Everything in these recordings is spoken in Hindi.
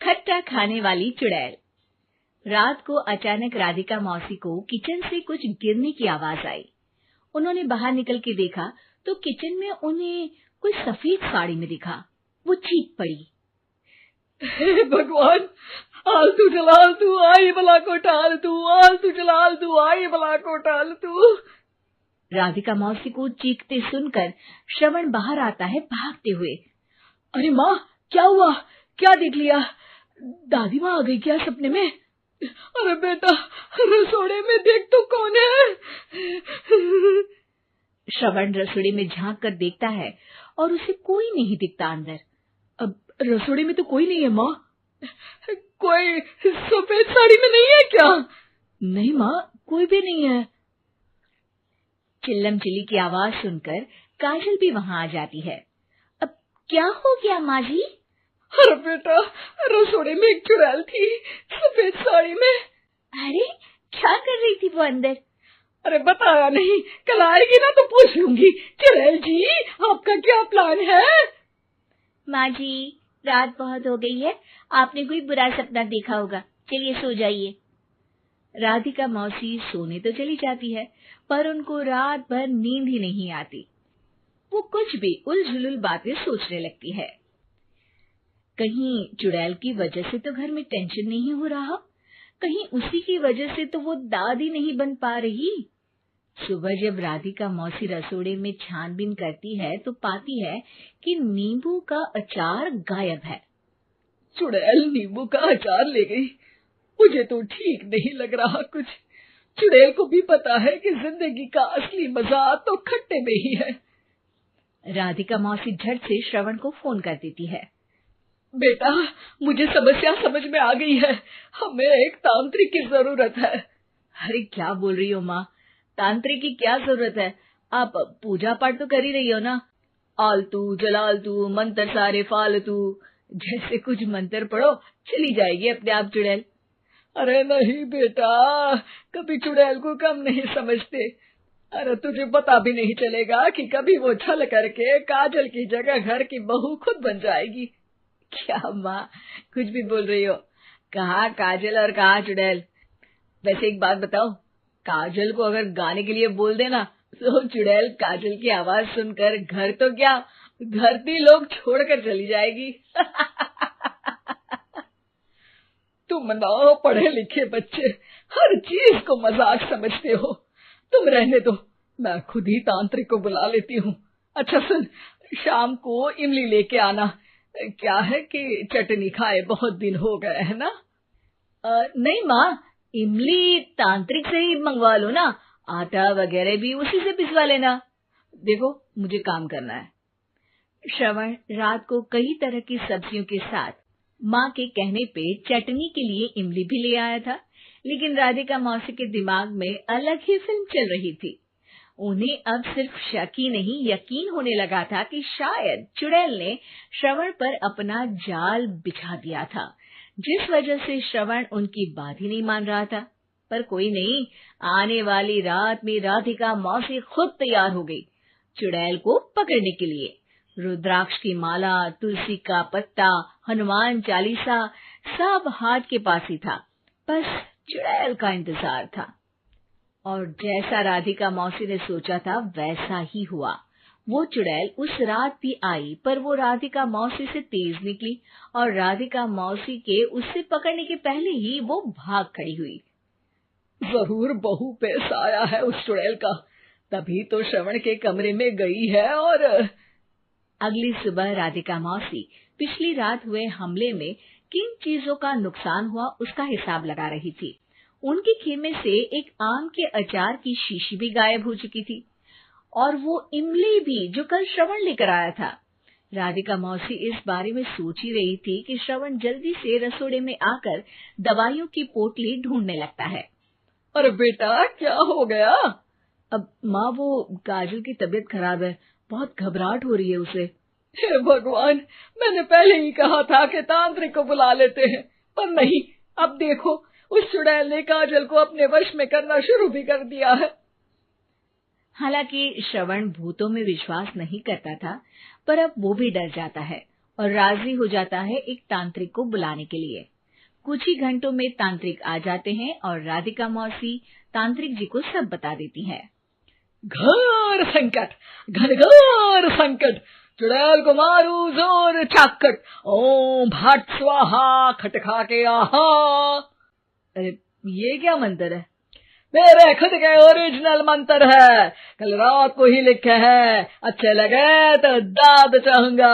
खट्टा खाने वाली चुड़ैल। रात को अचानक राधिका मौसी को किचन से कुछ गिरने की आवाज आई। उन्होंने बाहर निकल के देखा तो किचन में उन्हें कोई सफेद साड़ी में दिखा। वो चीख पड़ी, हे भगवान, आलतू जलाल तू आई भला को टाल तू, आलतू जलाल तू आई भला को टाल तू। राधिका मौसी को चीखते सुनकर श्रवण बाहर आता है भागते हुए। अरे माँ, क्या हुआ? क्या देख लिया? दादी माँ आ गई क्या सपने में? अरे बेटा, रसोड़े में देख तो कौन है? श्रवण रसोड़े में झांक कर देखता है और उसे कोई नहीं दिखता अंदर। अब रसोड़े में तो कोई नहीं है माँ। कोई सफेद साड़ी में नहीं है क्या? नहीं माँ, कोई भी नहीं है। चिल्लम चिल्ली की आवाज सुनकर काजल भी वहां आ जाती है। अब क्या हो गया माँ जी? अरे बेटा, रसोड़े में एक चुड़ैल थी सफेद साड़ी में। अरे क्या कर रही थी वो अंदर? अरे बताया नहीं, कल आएगी ना तो पूछ लूंगी। चुड़ैल जी, आपका क्या प्लान है? माँ जी, रात बहुत हो गई है, आपने कोई बुरा सपना देखा होगा, चलिए सो जाइए। राधिका मौसी सोने तो चली जाती है, पर उनको रात भर नींद ही नहीं आती। वो कुछ भी उलझुल बातें सोचने लगती है। कहीं चुड़ैल की वजह से तो घर में टेंशन नहीं हो रहा, कहीं उसी की वजह से तो वो दादी नहीं बन पा रही। सुबह जब राधिका मौसी रसोड़े में छानबीन करती है तो पाती है कि नींबू का अचार गायब है। चुड़ैल नींबू का अचार ले गई, मुझे तो ठीक नहीं लग रहा कुछ। चुड़ैल को भी पता है कि जिंदगी का असली मजा तो खट्टे में ही है। राधिका मौसी झट से श्रवण को फोन कर देती है। बेटा, मुझे समस्या समझ में आ गई है, हमें एक तांत्रिक की जरूरत है। अरे क्या बोल रही हो माँ, तांत्रिक की क्या जरूरत है? आप पूजा पाठ तो कर ही रही हो ना। आलतू जलालतू मंत्र सारे फालतू जैसे कुछ मंत्र पढ़ो, चली जाएगी अपने आप चुड़ैल। अरे नहीं बेटा, कभी चुड़ैल को कम नहीं समझते। अरे तुझे पता भी नहीं चलेगा कि कभी वो छल करके काजल की जगह घर की बहू खुद बन जाएगी। क्या माँ, कुछ भी बोल रही हो? कहाँ काजल और कहाँ चुड़ैल? वैसे एक बात बताओ, काजल को अगर गाने के लिए बोल देना तो चुड़ैल काजल की आवाज सुनकर घर तो क्या धरती लोग छोड़कर चली जाएगी। तुम ना पढ़े लिखे बच्चे हर चीज को मजाक समझते हो। तुम रहने दो, मैं खुद ही तांत्रिक को बुला लेती हूँ। अच्छा सुन, शाम को इमली लेके आना। क्या है कि चटनी खाए बहुत दिन हो गए है ना? नहीं माँ, इमली तांत्रिक से ही मंगवा लो ना, आटा वगैरह भी उसी से पिसवा लेना। देखो मुझे काम करना है। श्रवण रात को कई तरह की सब्जियों के साथ माँ के कहने पे चटनी के लिए इमली भी ले आया था, लेकिन राधिका मौसी के दिमाग में अलग ही फिल्म चल रही थी। उन्हें अब सिर्फ शक ही नहीं यकीन होने लगा था कि शायद चुड़ैल ने श्रवण पर अपना जाल बिछा दिया था, जिस वजह से श्रवण उनकी बात ही नहीं मान रहा था। पर कोई नहीं, आने वाली रात में राधिका मौसी खुद तैयार हो गई चुड़ैल को पकड़ने के लिए। रुद्राक्ष की माला, तुलसी का पत्ता, हनुमान चालीसा सब हाथ के पास ही था, बस चुड़ैल का इंतजार था। और जैसा राधिका मौसी ने सोचा था वैसा ही हुआ। वो चुड़ैल उस रात भी आई, पर वो राधिका मौसी से तेज निकली और राधिका मौसी के उससे पकड़ने के पहले ही वो भाग खड़ी हुई। जरूर बहू पे साया है उस चुड़ैल का, तभी तो श्रवण के कमरे में गई है। और अगली सुबह राधिका मौसी पिछली रात हुए हमले में किन चीजों का नुकसान हुआ उसका हिसाब लगा रही थी। उनके खेमे से एक आम के अचार की शीशी भी गायब हो चुकी थी, और वो इमली भी जो कल श्रवण लेकर आया था। राधिका मौसी इस बारे में सोच ही रही थी कि श्रवण जल्दी से रसोड़े में आकर दवाइयों की पोटली ढूंढने लगता है। अरे बेटा, क्या हो गया? अब माँ, वो काजल की तबीयत खराब है, बहुत घबराहट हो रही है उसे। हे भगवान, मैंने पहले ही कहा था कि तांत्रिक को बुला लेते हैं, पर नहीं, अब देखो उस चुड़ैल ने काजल को अपने वश में करना शुरू भी कर दिया है। हालांकि श्रवण भूतों में विश्वास नहीं करता था, पर अब वो भी डर जाता है और राजी हो जाता है एक तांत्रिक को बुलाने के लिए। कुछ ही घंटों में तांत्रिक आ जाते हैं और राधिका मौसी तांत्रिक जी को सब बता देती है। घोर संकट, घनघोर संकट, चुड़ैल को मारू जोर चाकट, ओम भट स्वाहा खटखा के आहा। अरे ये क्या मंत्र है? मेरे खुद के ओरिजिनल मंत्र है, कल रात को ही लिखे हैं, अच्छे लगे तो दाद चाहूंगा।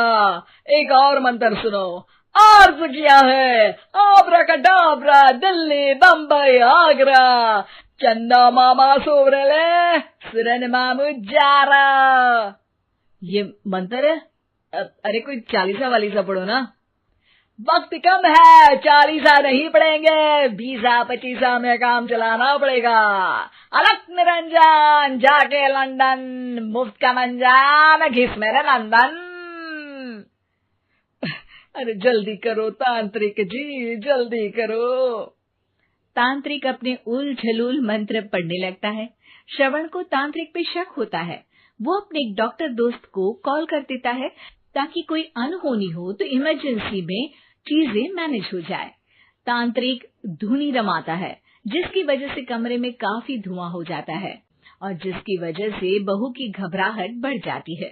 एक और मंत्र सुनो, अर्ज किया है आब्राकडाब्रा, दिल्ली बम्बई आगरा, चंदा मामा सोवरले सुरन मामू जारा। ये मंत्र है? अरे कोई 40 वालीसा पढ़ो ना। वक्त कम है, 40 नहीं पड़ेंगे, 20-25 में काम चलाना पड़ेगा। अलग निरंजन जाके लंदन, मुफ्त का मंजान घिस मेरे नंदन। अरे जल्दी करो तांत्रिक जी, जल्दी करो। तांत्रिक अपने उल झलूल मंत्र पढ़ने लगता है। श्रवण को तांत्रिक पे शक होता है। वो अपने एक डॉक्टर दोस्त को कॉल कर देता है ताकि कोई अनहोनी हो तो इमरजेंसी में चीजें मैनेज हो जाए। तांत्रिक धुनी रमाता है, जिसकी वजह से कमरे में काफी धुआं हो जाता है और जिसकी वजह से बहू की घबराहट बढ़ जाती है।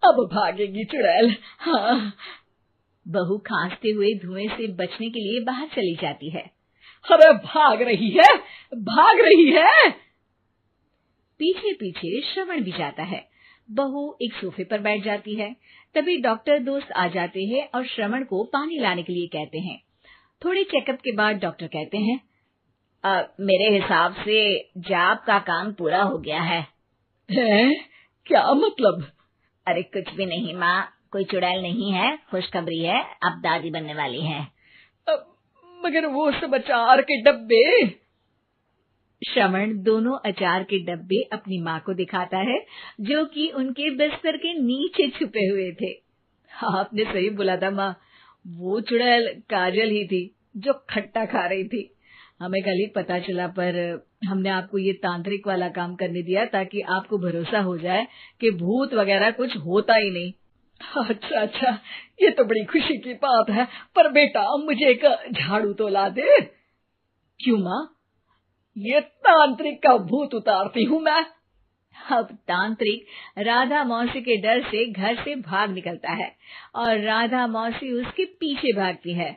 अब भागेगी चुड़ैल। हाँ। बहू खांसते हुए धुएं से बचने के लिए बाहर चली जाती है। अरे भाग रही है, भाग रही है। पीछे पीछे श्रवण भी जाता है। बहू एक सोफे पर बैठ जाती है। तभी डॉक्टर दोस्त आ जाते हैं और श्रवण को पानी लाने के लिए कहते हैं। थोड़े चेकअप के बाद डॉक्टर कहते हैं, मेरे हिसाब से जाप का काम पूरा हो गया है। क्या मतलब? अरे कुछ भी नहीं माँ, कोई चुड़ैल नहीं है, खुशखबरी है, अब दादी बनने वाली है। मगर वो सब अचार के डब्बे। श्रवण दोनों अचार के डब्बे अपनी माँ को दिखाता है, जो कि उनके बिस्तर के नीचे छुपे हुए थे। आपने सही बोला था माँ, वो चुड़ैल काजल ही थी जो खट्टा खा रही थी। हमें कल ही पता चला, पर हमने आपको ये तांत्रिक वाला काम करने दिया ताकि आपको भरोसा हो जाए कि भूत वगैरह कुछ होता ही नहीं। अच्छा अच्छा, ये तो बड़ी खुशी की बात है, पर बेटा मुझे एक झाड़ू तो ला दे। क्यों माँ? ये तांत्रिक का भूत उतारती हूँ मैं। अब तांत्रिक राधा मौसी के डर से घर से भाग निकलता है और राधा मौसी उसके पीछे भागती है।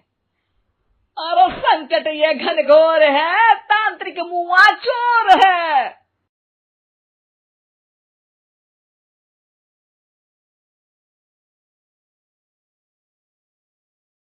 अरे संकट ये घनघोर है, तांत्रिक मुआ चोर है।